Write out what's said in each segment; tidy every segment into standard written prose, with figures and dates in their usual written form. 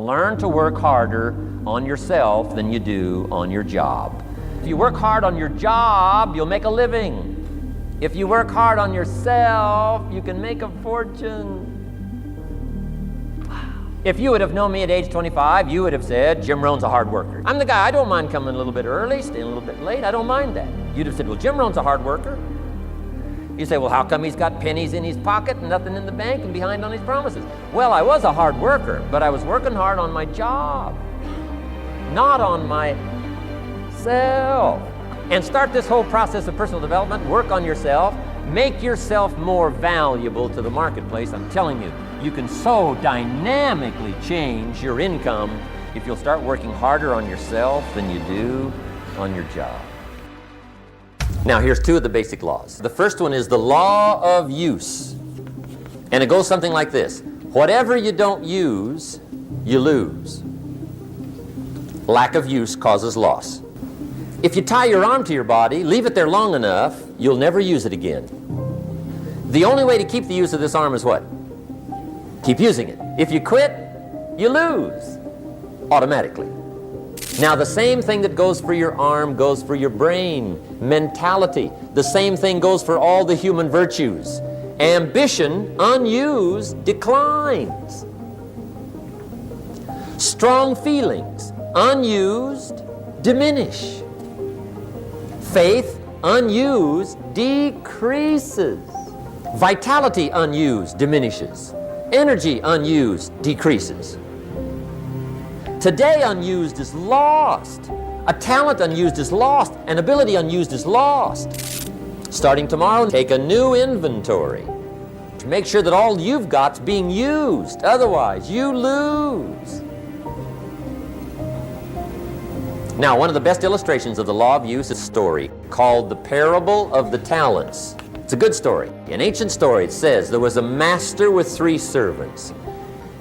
learn to work harder on yourself than you do on your job. If you work hard on your job, you'll make a living. If you work hard on yourself, you can make a fortune. If you would have known me at age 25, you would have said, Jim Rohn's a hard worker. I'm the guy, I don't mind coming a little bit early, staying a little bit late, I don't mind that. You'd have said, well, Jim Rohn's a hard worker. You say, well, how come he's got pennies in his pocket and nothing in the bank and behind on his promises? Well, I was a hard worker, but I was working hard on my job, not on myself. And start this whole process of personal development, work on yourself, make yourself more valuable to the marketplace. I'm telling you, you can so dynamically change your income if you'll start working harder on yourself than you do on your job. Now, here's two of the basic laws. The first one is the law of use. And it goes something like this. Whatever you don't use, you lose. Lack of use causes loss. If you tie your arm to your body, leave it there long enough, you'll never use it again. The only way to keep the use of this arm is what? Keep using it. If you quit, you lose automatically. Now, the same thing that goes for your arm goes for your brain, mentality. The same thing goes for all the human virtues. Ambition, unused, declines. Strong feelings, unused, diminish. Faith, unused, decreases. Vitality, unused, diminishes. Energy, unused, decreases. Today, unused is lost. A talent unused is lost. An ability unused is lost. Starting tomorrow, take a new inventory. Make sure that all you've got's being used. Otherwise, you lose. Now, one of the best illustrations of the law of use is a story called the Parable of the Talents. It's a good story. An ancient story. It says there was a master with 3 servants.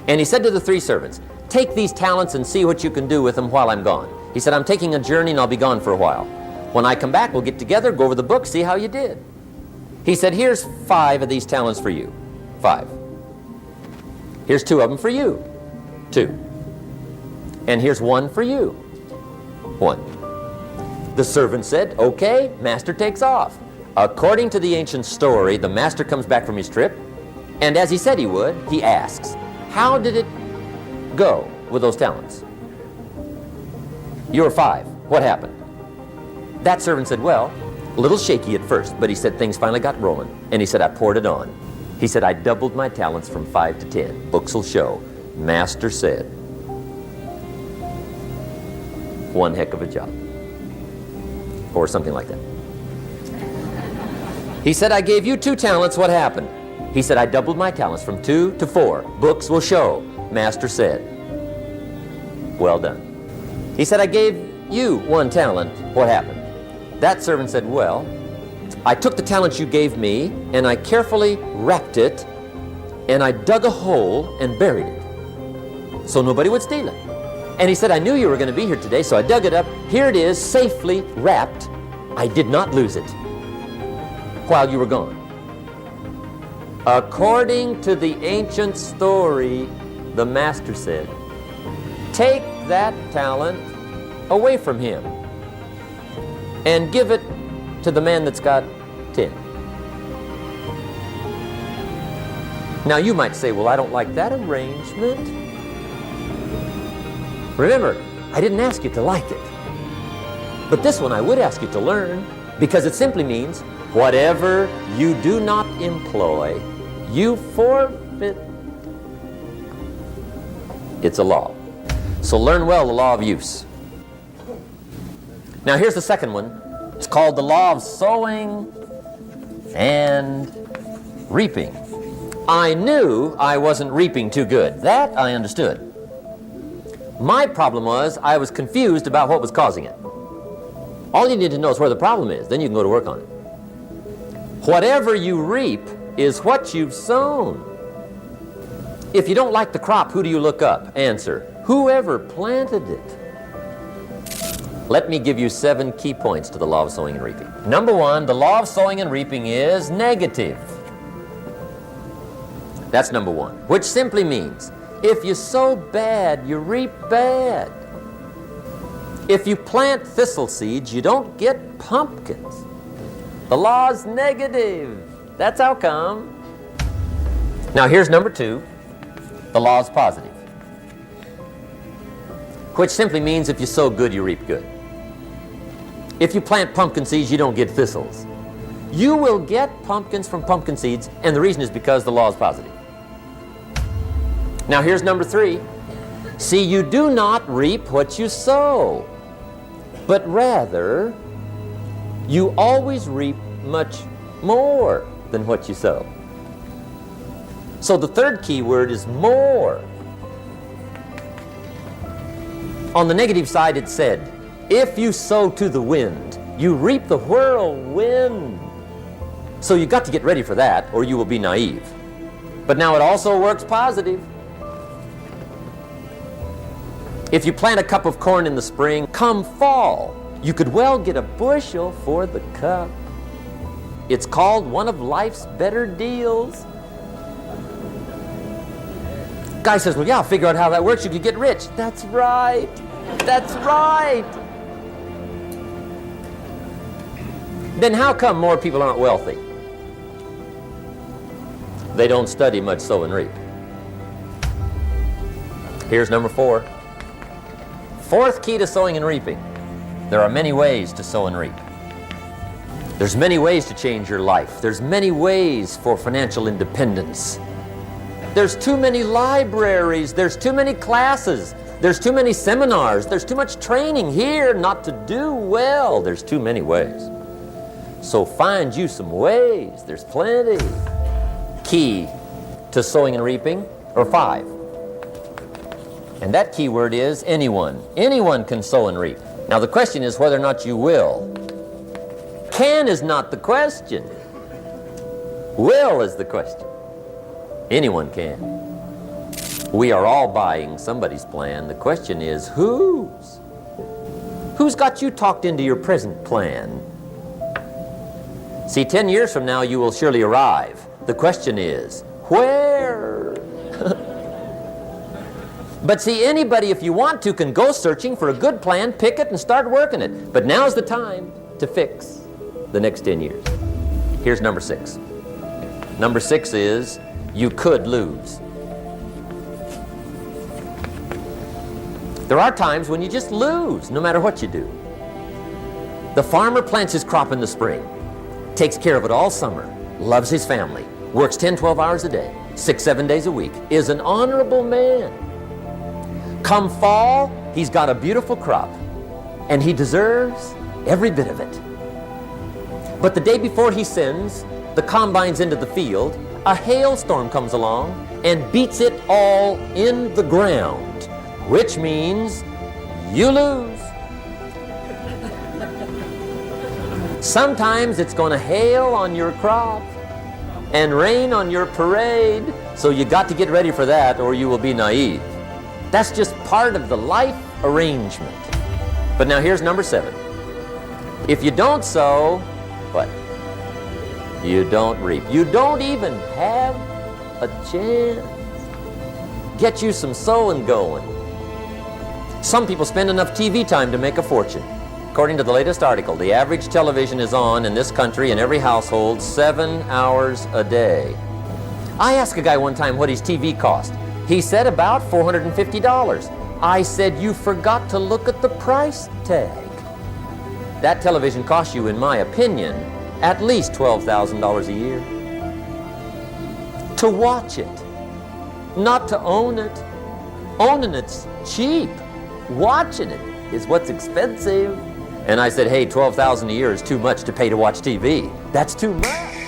And he said to the 3 servants, take these talents and see what you can do with them while I'm gone. He said, I'm taking a journey and I'll be gone for a while. When I come back, we'll get together, go over the book, see how you did. He said, here's 5 of these talents for you. 5. Here's 2 of them for you. 2. And here's 1 for you. 1. The servant said, okay, master takes off. According to the ancient story, the master comes back from his trip, and as he said he would, he asks, how did it go with those talents? You were 5. What happened? That servant said, well, a little shaky at first, but he said things finally got rolling. And he said, I poured it on. He said, I doubled my talents from 5 to 10. Books will show. Master said. One heck of a job. Or something like that. He said, I gave you 2 talents. What happened? He said, I doubled my talents from 2 to 4. Books will show. Master said. Well done. He said, I gave you 1 talent. What happened? That servant said, well, I took the talent you gave me and I carefully wrapped it and I dug a hole and buried it so nobody would steal it. And he said, I knew you were going to be here today, so I dug it up. Here it is, safely wrapped. I did not lose it while you were gone. According to the ancient story, the master said, take that talent away from him and give it to the man that's got 10. Now you might say, well, I don't like that arrangement. Remember, I didn't ask you to like it. But this one I would ask you to learn, because it simply means whatever you do not employ, you forfeit. It's a law. So learn well the law of use. Now here's the second one. It's called the law of sowing and reaping. I knew I wasn't reaping too good. That I understood. My problem was I was confused about what was causing it. All you need to know is where the problem is. Then you can go to work on it. Whatever you reap is what you've sown. If you don't like the crop, who do you look up? Answer, whoever planted it. Let me give you 7 key points to the law of sowing and reaping. Number 1, the law of sowing and reaping is negative. That's number 1, which simply means If you sow bad, you reap bad. If you plant thistle seeds, you don't get pumpkins. The law's negative. That's how come. Now here's number 2. The law's positive, which simply means if you sow good, you reap good. If you plant pumpkin seeds, you don't get thistles. You will get pumpkins from pumpkin seeds, and the reason is because the law is positive. Now here's number 3. See, you do not reap what you sow, but rather you always reap much more than what you sow. So the third key word is more. On the negative side it said, if you sow to the wind, you reap the whirlwind. So you've got to get ready for that, or you will be naive. But now it also works positive. If you plant a cup of corn in the spring, come fall, you could well get a bushel for the cup. It's called one of life's better deals. Guy says, well, yeah, I'll figure out how that works. You could get rich. That's right. That's right. Then how come more people aren't wealthy? They don't study much sow and reap. Here's number 4. Fourth key to sowing and reaping. There are many ways to sow and reap. There's many ways to change your life. There's many ways for financial independence. There's too many libraries. There's too many classes. There's too many seminars. There's too much training here not to do well. There's too many ways. So find you some ways. There's plenty. Key to sowing and reaping, or 5. And that key word is anyone. Anyone can sow and reap. Now the question is whether or not you will. Can is not the question. Will is the question. Anyone can. We are all buying somebody's plan. The question is whose? Who's got you talked into your present plan? See, 10 years from now you will surely arrive. The question is, where? But see, anybody, if you want to, can go searching for a good plan, pick it, and start working it. But now's the time to fix the next 10 years. Here's number 6. Number 6 is, you could lose. There are times when you just lose, no matter what you do. The farmer plants his crop in the spring, takes care of it all summer, loves his family, works 10, 12 hours a day, 6, 7 days a week, is an honorable man. Come fall, he's got a beautiful crop, and he deserves every bit of it. But the day before he sends the combines into the field, a hailstorm comes along and beats it all in the ground, which means you lose. Sometimes it's going to hail on your crop and rain on your parade, so you got to get ready for that or you will be naive. That's just part of the life arrangement. But now here's number 7. If you don't sow, what? You don't reap. You don't even have a chance. Get you some sowing going. Some people spend enough TV time to make a fortune. According to the latest article, the average television is on in this country in every household 7 hours a day. I asked a guy one time what his TV cost. He said about $450. I said, you forgot to look at the price tag. That television costs you, in my opinion, at least $12,000 a year. To watch it, not to own it. Owning it's cheap. Watching it is what's expensive. And I said, hey, $12,000 a year is too much to pay to watch TV. That's too much.